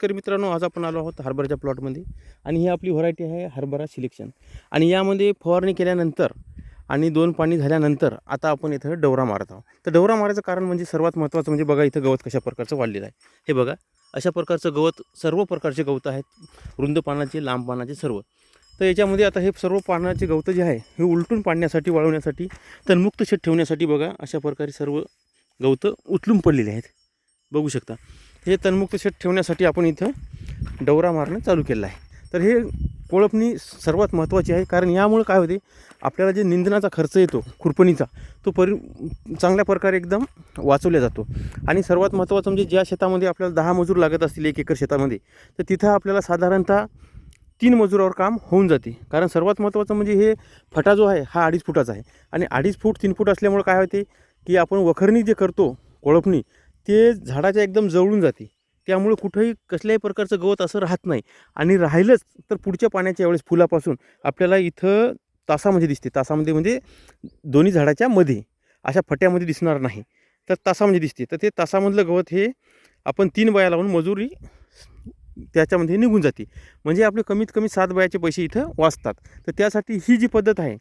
शेतकरी मित्रांनो, आज आपण आलो आहोत हरभऱ्याच्या प्लॉटमध्ये आणि ही आपली व्हरायटी आहे हरभरा सिलेक्शन. आणि यामध्ये फवारणी केल्यानंतर आणि 2 पाणी झाल्यानंतर आता आपण इथं डवरा मारत आहोत. तर डवरा मारायचं कारण म्हणजे सर्वात महत्त्वाचं म्हणजे बघा इथं गवत कशा प्रकारचं वाढलेलं आहे. हे बघा अशा प्रकारचं गवत, सर्व प्रकारचे गवत आहेत, रुंद पानाचे, लांब पानाचे सर्व. तर याच्यामध्ये आता हे सर्व पानाचे गवत जे आहे हे उलटून पाडण्यासाठी, वाळवण्यासाठी, तणमुक्त शेत ठेवण्यासाठी बघा अशा प्रकारे सर्व गवत उचलून पडलेले आहेत. बघू शकता हे तणमुक्त शेत ठेवण्यासाठी आपण इथं डवरा मारणं चालू केलं आहे. तर हे कोळपणी सर्वात महत्त्वाची आहे, कारण यामुळे काय होते आपल्याला जे निंदनाचा खर्च येतो खुरपणीचा तो चांगल्या प्रकारे एकदम वाचवला जातो. आणि सर्वात महत्त्वाचं म्हणजे ज्या शेतामध्ये आपल्याला 10 मजूर लागत असतील 1 एकर शेतामध्ये, तर तिथं आपल्याला साधारणतः 3 मजुरावर काम होऊन जाते. कारण सर्वात महत्त्वाचं म्हणजे हे फटा जो आहे हा 2.5 फुटाचा आहे आणि 2.5 फूट 3 फूट असल्यामुळे काय होते की आपण वखरणी जे करतो कोळपणी ते झाडाच्या एकदम जवळून जाते. त्यामुळे कुठंही कसल्याही प्रकारचं गवत असं राहत नाही. आणि राहिलंच तर पुढच्या पाण्याच्या वेळेस फुलापासून आपल्याला इथं तासामध्ये दिसते. तासामध्ये म्हणजे दोन्ही झाडाच्या मध्ये, अशा फट्यामध्ये दिसणार नाही, तर तासामध्ये दिसते. तर ते तासामधलं गवत हे आपण 3 बाया लावून मजुरी त्याच्यामध्ये निघून जाते. म्हणजे आपले कमीत कमी 7 बायाचे पैसे इथं वाचतात. तर त्यासाठी ही जी पद्धत आहे,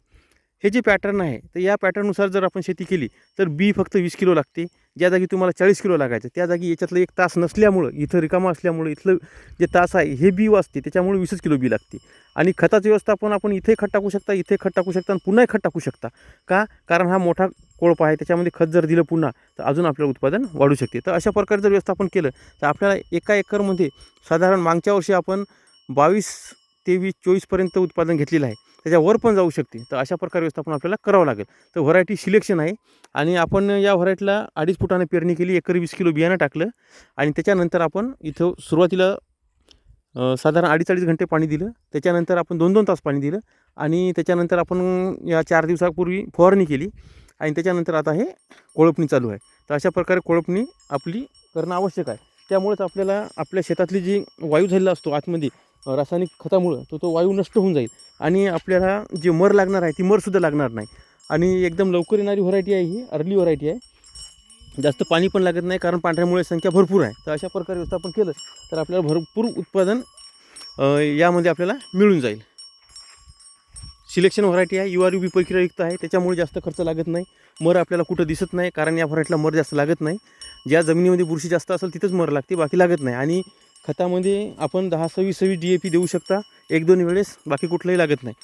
हे जे पॅटर्न आहे, तर या पॅटर्ननुसार जर आपण शेती केली तर बी फक्त 20 किलो लागते. ज्या जागी तुम्हाला 40 किलो लागायचं त्या जागी याच्यातलं 1 तास नसल्यामुळं, इथं रिकामा असल्यामुळं इथलं जे तास आहे हे बी वाचते, त्याच्यामुळे 20 किलो बी लागते. आणि खताचं व्यवस्थापन आपण इथे खत टाकू शकता, इथे खत टाकू शकता आणि पुन्हा खत टाकू शकता. का? कारण हा मोठा कोळप आहे, त्याच्यामध्ये खत जर दिलं पुन्हा तर अजून आपलं उत्पादन वाढू शकते. तर अशा प्रकारे जर व्यवस्थापन केलं तर आपल्याला एका एकरमध्ये साधारण मागच्या वर्षी आपण 22, 23, 24पर्यंत उत्पादन घेतलेलं आहे, त्याच्यावर पण जाऊ शकते. तर अशा प्रकारे व्यवस्थापन आपल्याला करावं लागेल. तर व्हरायटी सिलेक्शन आहे आणि आपण या व्हरायटीला 2.5 फुटाने पेरणी केली, एकरी 20 किलो बियाणं टाकलं आणि त्याच्यानंतर आपण इथं सुरुवातीला साधारण 2.5 घंटे पाणी दिलं. त्याच्यानंतर आपण 2-2 तास पाणी दिलं आणि त्याच्यानंतर आपण या 4 दिवसापूर्वी फवारणी केली आणि त्याच्यानंतर आता हे कोळपणी चालू आहे. तर अशा प्रकारे कोळपणी आपली करणं आवश्यक आहे. त्यामुळेच आपल्याला आपल्या शेतातली जी वायू झालेला असतो आतमध्ये रासायनिक खतामुळं, तो वायू नष्ट होऊन जाईल आणि आपल्याला जे मर लागणार आहे ती मरसुद्धा लागणार नाही. आणि एकदम लवकर येणारी व्हरायटी आहे, ही अर्ली व्हरायटी आहे. जास्त पाणी पण लागत नाही, कारण पांढऱ्यामुळे संख्या भरपूर आहे. तर अशा प्रकारे व्यवस्थापन केलं तर आपल्याला भरपूर उत्पादन यामध्ये आपल्याला मिळून जाईल. सिलेक्शन व्हरायटी आहे, URUB प्रक्रियायुक्त आहे, त्याच्यामुळे जास्त खर्च लागत नाही. मर आपल्याला कुठं दिसत नाही, कारण या व्हरायटीला मर जास्त लागत नाही. ज्या जमिनीमध्ये बुरशी जास्त असेल तिथंच मर लागते, बाकी लागत नाही. आणि खतामध्ये आपण 10-26 DAP देऊ शकता 1-2 वेळेस, बाकी कुठलंही लागत नाही.